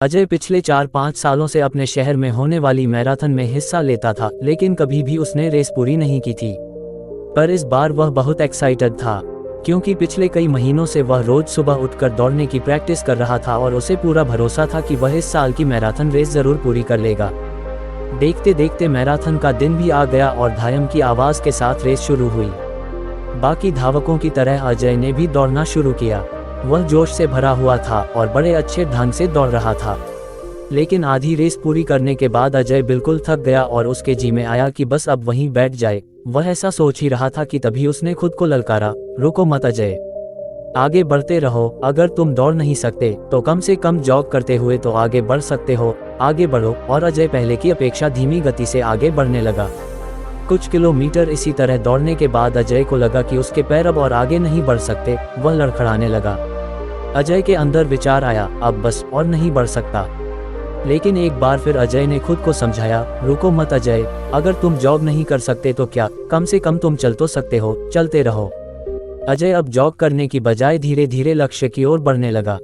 अजय पिछले 4-5 सालों से अपने शहर में होने वाली मैराथन में हिस्सा लेता था, लेकिन कभी भी उसने रेस पूरी नहीं की थी। पर इस बार वह बहुत एक्साइटेड था, क्योंकि पिछले कई महीनों से वह रोज सुबह उठकर दौड़ने की प्रैक्टिस कर रहा था और उसे पूरा भरोसा था कि वह इस साल की मैराथन रेस जरूर पूरी कर लेगा। देखते देखते मैराथन का दिन भी आ गया और धायम की आवाज़ के साथ रेस शुरू हुई। बाकी धावकों की तरह अजय ने भी दौड़ना शुरू किया। वह जोश से भरा हुआ था और बड़े अच्छे ढंग से दौड़ रहा था। लेकिन आधी रेस पूरी करने के बाद अजय बिल्कुल थक गया और उसके जी में आया कि बस अब वहीं बैठ जाए। वह ऐसा सोच ही रहा था कि तभी उसने खुद को ललकारा, रुको मत अजय, आगे बढ़ते रहो। अगर तुम दौड़ नहीं सकते तो कम से कम जॉग करते हुए तो आगे बढ़ सकते हो, आगे बढ़ो। और अजय पहले की अपेक्षा धीमी गति से आगे बढ़ने लगा। कुछ किलोमीटर इसी तरह दौड़ने के बाद अजय को लगा कि उसके पैर अब और आगे नहीं बढ़ सकते। वह लड़खड़ाने लगा। अजय के अंदर विचार आया, अब बस और नहीं बढ़ सकता। लेकिन एक बार फिर अजय ने खुद को समझाया, रुको मत अजय, अगर तुम जॉग नहीं कर सकते तो क्या, कम से कम तुम चल तो सकते हो, चलते रहो। अजय अब जॉग करने की बजाय धीरे धीरे लक्ष्य की ओर बढ़ने लगा।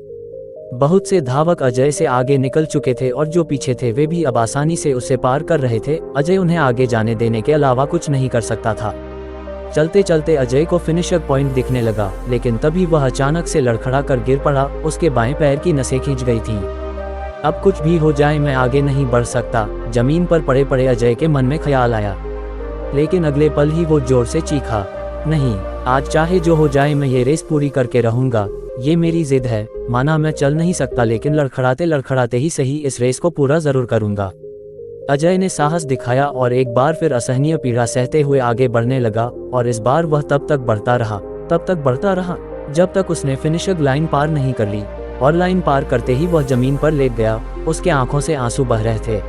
बहुत से धावक अजय से आगे निकल चुके थे और जो पीछे थे वे भी अब आसानी से उसे पार कर रहे थे। अजय उन्हें आगे जाने देने के अलावा कुछ नहीं कर सकता था। चलते चलते अजय को फिनिशर पॉइंट दिखने लगा, लेकिन तभी वह अचानक से लड़खड़ा कर गिर पड़ा। उसके बाएं पैर की नसें खींच गई थीं। अब कुछ भी हो जाए मैं आगे नहीं बढ़ सकता, जमीन पर पड़े पड़े अजय के मन में ख्याल आया। लेकिन अगले पल ही वो जोर से चीखा, नहीं, आज चाहे जो हो जाए मैं ये रेस पूरी करके रहूंगा, ये मेरी जिद है। माना मैं चल नहीं सकता, लेकिन लड़खड़ाते लड़खड़ाते ही सही इस रेस को पूरा जरूर करूंगा। अजय ने साहस दिखाया और एक बार फिर असहनीय पीड़ा सहते हुए आगे बढ़ने लगा। और इस बार वह तब तक बढ़ता रहा जब तक उसने फिनिशर लाइन पार नहीं कर ली। और लाइन पार करते ही वह जमीन पर लेट गया। उसके आंखों से आंसू बह रहे थे।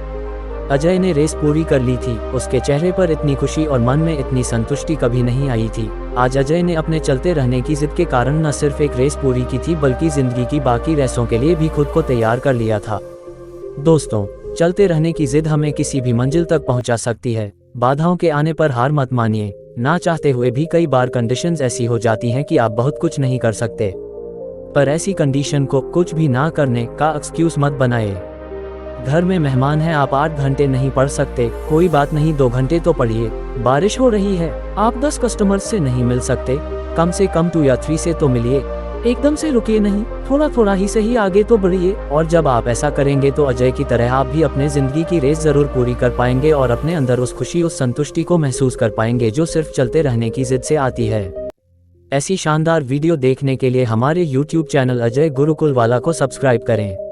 अजय ने रेस पूरी कर ली थी। उसके चेहरे पर इतनी खुशी और मन में इतनी संतुष्टि कभी नहीं आई थी। आज अजय ने अपने चलते रहने की जिद के कारण न सिर्फ एक रेस पूरी की थी, बल्कि जिंदगी की बाकी रेसों के लिए भी खुद को तैयार कर लिया था। दोस्तों, चलते रहने की जिद हमें किसी भी मंजिल तक पहुंचा सकती है। बाधाओं के आने पर हार मत मानिए। ना चाहते हुए भी कई बार कंडीशंस ऐसी हो जाती हैं कि आप बहुत कुछ नहीं कर सकते। पर ऐसी कंडीशन को कुछ भी ना करने का एक्सक्यूज मत बनाए। घर में मेहमान हैं, आप 8 घंटे नहीं पढ़ सकते, कोई बात नहीं, 2 घंटे तो पढ़िए। बारिश हो रही है, आप 10 कस्टमर्स से नहीं मिल सकते, कम से कम 2 या 3 से तो मिलिए। एकदम से रुकिए नहीं, थोड़ा थोड़ा ही सही आगे तो बढ़िए। और जब आप ऐसा करेंगे तो अजय की तरह आप भी अपने जिंदगी की रेस जरूर पूरी कर पाएंगे और अपने अंदर उस खुशी, उस संतुष्टि को महसूस कर पाएंगे जो सिर्फ चलते रहने की जिद से आती है। ऐसी शानदार वीडियो देखने के लिए हमारे YouTube चैनल अजय गुरुकुल वाला को सब्सक्राइब करें।